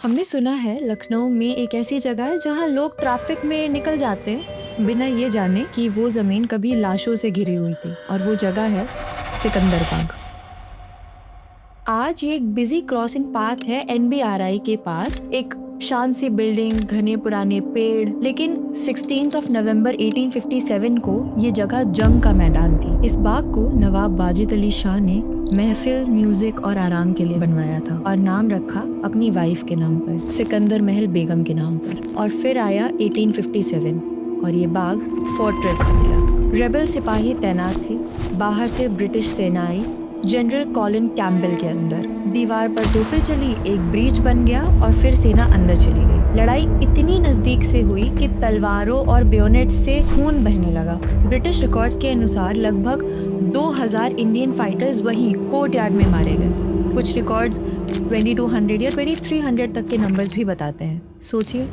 हमने सुना है लखनऊ में एक ऐसी जगह है जहाँ लोग ट्रैफिक में निकल जाते हैं बिना ये जाने कि वो जमीन कभी लाशों से घिरी हुई थी, और वो जगह है सिकंदर बाग। आज ये एक बिजी क्रॉसिंग पाथ है NBRI के पास, एक शान सी बिल्डिंग, घने पुराने पेड़, लेकिन 16 नवंबर 1857 को ये जगह जंग का मैदान थी। इस बाग को नवाब वाजिद अली शाह ने महफिल, म्यूजिक और आराम के लिए बनवाया था और नाम रखा अपनी वाइफ के नाम पर, सिकंदर महल बेगम के नाम पर। और फिर आया 1857 और ये बाग फोर्ट्रेस बन गया। रेबल सिपाही तैनात थे, बाहर से ब्रिटिश सेना आई, जनरल कॉलिन कैम्पबेल के अंदर। दीवार पर तोपें चली, एक ब्रीच बन गया और फिर सेना अंदर चली गई। लड़ाई इतनी नजदीक से हुई कि तलवारों और बेयोनेट से खून बहने लगा। ब्रिटिश रिकॉर्ड्स के अनुसार लगभग 2000 इंडियन फाइटर्स वहीं कोर्टयार्ड में मारे गए। कुछ रिकॉर्ड्स 2200 या 2300 तक के नंबर्स भी बताते हैं। सोचिए,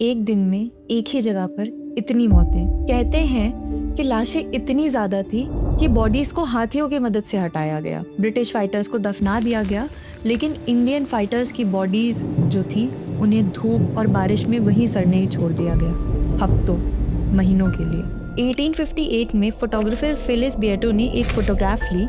एक दिन में एक ही जगह पर इतनी मौतें। कहते हैं कि लाशें इतनी ज्यादा थी कि बॉडीज को हाथियों की मदद से हटाया गया। ब्रिटिश फाइटर्स को दफना दिया गया, लेकिन इंडियन फाइटर्स की बॉडीज जो थी उन्हें धूप और बारिश में वहीं सड़ने ही छोड़ दिया गया, हफ्तों, महीनों के लिए। 1858 में फोटोग्राफर फिलिस बेटो ने एक फोटोग्राफ ली,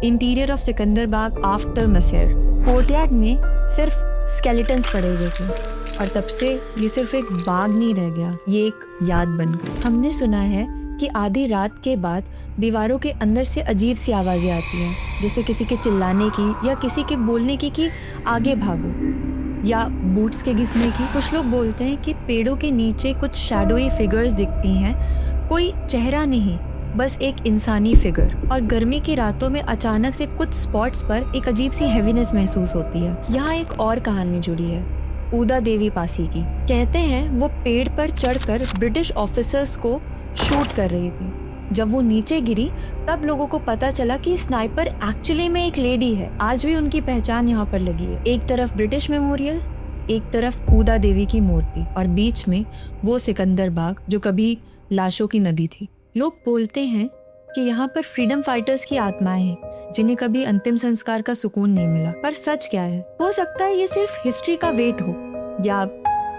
interior of Sikandar Bagh after massacre. Courtyard में सिर्फ स्केलेटन्स पड़े हुए थे और तब से ये सिर्फ एक बाग नहीं रह गया, ये एक याद बन गई। हमने सुना है कि आधी रात के बाद दीवारों के अंदर से अजीब सी आवाजें आती हैं, जैसे किसी के चिल्लाने की या किसी के बोलने की कि आगे भागो, या बूट्स के घिसने की। कुछ लोग बोलते हैं कि पेड़ों के नीचे कुछ शैडोई फिगर्स दिखती हैं, कोई चेहरा नहीं, बस एक इंसानी फिगर। और गर्मी की रातों में अचानक से कुछ स्पॉट्स पर एक अजीब सी हेवीनेस महसूस होती है। यहाँ एक और कहानी जुड़ी है, ऊदा देवी पासी की। कहते हैं वो पेड़ पर चढ़कर ब्रिटिश ऑफिसर्स को शूट कर रही थी। जब वो नीचे गिरी तब लोगों को पता चला कि स्नाइपर एक्चुअली में एक लेडी है। आज भी उनकी पहचान यहाँ पर लगी है। एक तरफ ब्रिटिश मेमोरियल, एक तरफ ऊदा देवी की मूर्ति और बीच में वो सिकंदर बाग जो कभी लाशों की नदी थी। लोग बोलते हैं कि यहाँ पर फ्रीडम फाइटर्स की आत्माएं हैं जिन्हें कभी अंतिम संस्कार का सुकून नहीं मिला। पर सच क्या है? हो सकता है ये सिर्फ हिस्ट्री का वेट हो या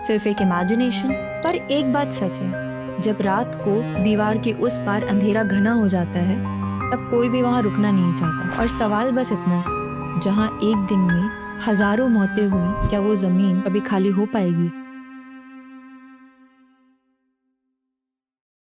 सिर्फ एक इमेजिनेशन। पर एक बात सच है, जब रात को दीवार के उस पार अंधेरा घना हो जाता है तब कोई भी वहाँ रुकना नहीं चाहता। और सवाल बस इतना है, जहाँ एक दिन में हजारों मौतें हुई, क्या वो जमीन कभी खाली हो पाएगी?